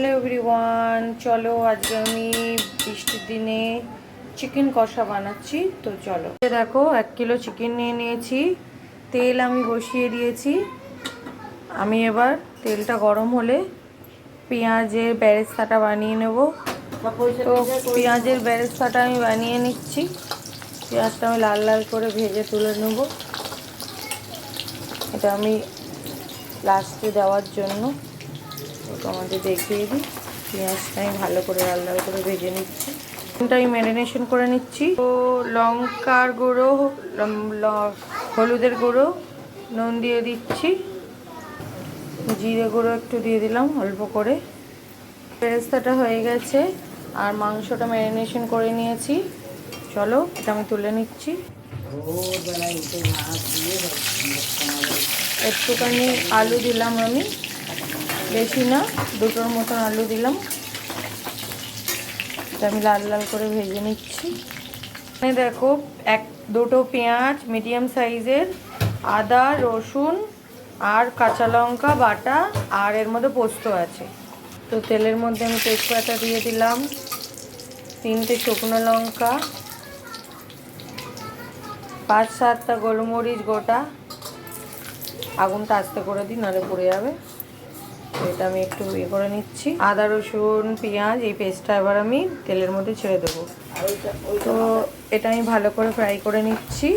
Hello everyone, চলো আজকে আমি বৃষ্টির দিনে চিকেন কষা বানাচ্ছি। তো চলো, দেখো 1 কিলো চিকেন নিয়ে নিয়েছি। তেল আমি বসিয়ে দিয়েছি। আমি এবার তেলটা গরম হলে পেঁয়াজের বেরেস্তাটা বানিয়ে নেব। তো পেঁয়াজের বেরেস্তাটা আমি বানিয়ে নিচ্ছি। পেঁয়াজটা আমি লাল লাল করে ভেজে তুলে নেব। এটা আমি লাস্টে দেওয়ার জন্য তোমাদের দেখিয়ে দিই। পেঁয়াজটা আমি ভালো করে লাল লাল করে ভেজে নিচ্ছি। চিকেনটা আমি ম্যারিনেশন করে নিচ্ছি। তো লঙ্কার গুঁড়ো, হলুদের গুঁড়ো, নুন দিয়ে দিচ্ছি, জিরে গুঁড়ো একটু দিয়ে দিলাম অল্প করে। বেরেস্তাটা হয়ে গেছে আর মাংসটা ম্যারিনেশন করে নিয়েছি। চলো এটা আমি তুলে নিচ্ছি। একটুখানি আলু দিলাম আমি, বেশি না, 2টোর মতন আলু দিলাম। এটা আমি লাল লাল করে ভেজে নিচ্ছি। এখানে দেখো 2টো পেঁয়াজ মিডিয়াম সাইজের, আদা রসুন আর কাঁচা লঙ্কা বাটা, আর এর মধ্যে পোস্ত আছে। তো তেলের মধ্যে আমি তেজপাতা দিয়ে দিলাম, 3টে শুকনো লঙ্কা, 5-7টা গোলমরিচ গোটা। আগুনটা আস্তে করে দিই, নাহলে পুড়ে যাবে। এটা আমি একটু করে নিচ্ছি। আদা রসুন পেঁয়াজ এই পেস্টটা এবার আমি তেলের মধ্যে ছেড়ে দেবো। তো এটা আমি ভালো করে ফ্রাই করে নিচ্ছি।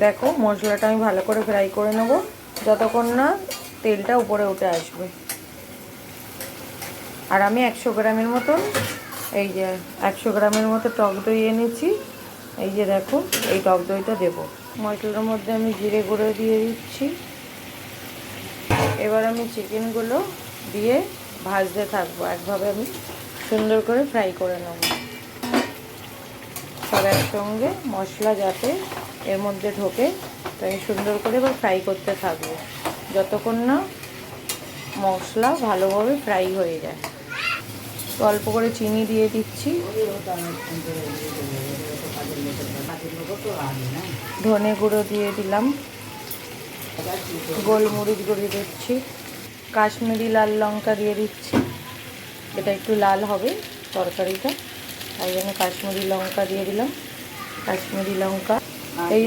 দেখো মশলাটা আমি ভালো করে ফ্রাই করে নেব যতক্ষণ না তেলটা উপরে উঠে আসবে। আর আমি 100 গ্রামের মতন, এই যে 100 গ্রামের মতো টক দই এনেছি। এই যে দেখো, এই টক দইটা দেবো। মশলার মধ্যে আমি জিরে গুঁড়ো দিয়ে দিচ্ছি। এবার আমি চিকেনগুলো দিয়ে ভাজতে থাকবো। একভাবে আমি সুন্দর করে ফ্রাই করে নেব। সব একসঙ্গে মশলা যাতে এর মধ্যে ঢোকে, তাই সুন্দর করে এবার ফ্রাই করতে থাকবো যতক্ষণ না মশলা ভালোভাবে ফ্রাই হয়ে যায়। তো অল্প করে চিনি দিয়ে দিচ্ছি, ধনে গুঁড়ো দিয়ে দিলাম, গোলমরিচ গুঁড়ো দিচ্ছি, কাশ্মীরি লাল লঙ্কা দিয়ে দিচ্ছি। এটা একটু লাল হবে তরকারিটা, তাই জন্য কাশ্মীরি লঙ্কা দিয়ে দিলাম। কাশ্মীরি লঙ্কা, এই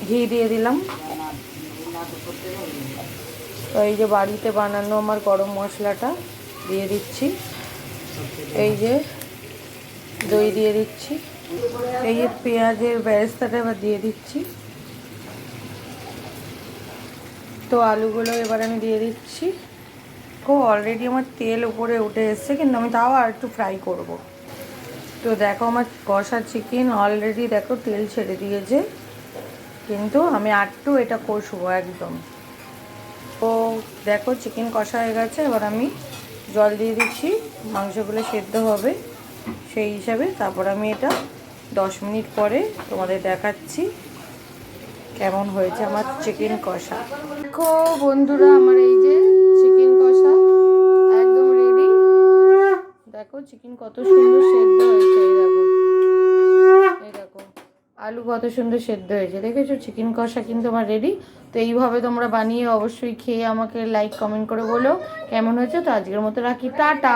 ঘি দিয়ে দিলাম। তো এই যে বাড়িতে বানানো আমার গরম মশলাটা দিয়ে দিচ্ছি। এই যে দই দিয়ে দিচ্ছি। এই যে পেঁয়াজের বেরেস্তাটা এবার দিয়ে দিচ্ছি। তো আলুগুলো এবার আমি দিয়ে দিচ্ছি। অলরেডি আমার তেল উপরে উঠে এসছে, কিন্তু আমি তাও আর একটু ফ্রাই করব। তো দেখো আমার কষা চিকেন অলরেডি দেখো তেল ছেড়ে দিয়েছে, কিন্তু আমি একটু এটা কষবো একদম। তো দেখো চিকেন কষা হয়ে গেছে। এবার আমি জল দিয়ে দিচ্ছি, মাংসগুলো সেদ্ধ হবে সেই হিসাবে। তারপর আমি এটা 10 মিনিট পরে তোমাদের দেখাচ্ছি কেমন হয়েছে আমার চিকেন কষা। দেখো বন্ধুরা, আমার এই যে চিকেন কষা একদম রেডি। দেখো চিকেন কত সুন্দর সেদ্ধ হয়েছে। এই দেখো আলু কত সুন্দর সেদ্ধ হয়েছে, দেখেছো? চিকেন কষা কিন্তু আমার রেডি। তো এইভাবে তোমরা বানিয়ে অবশ্যই খেয়ে আমাকে লাইক কমেন্ট করে বলো কেমন হয়েছে। তো আজকের মতো রাখি, টাটা।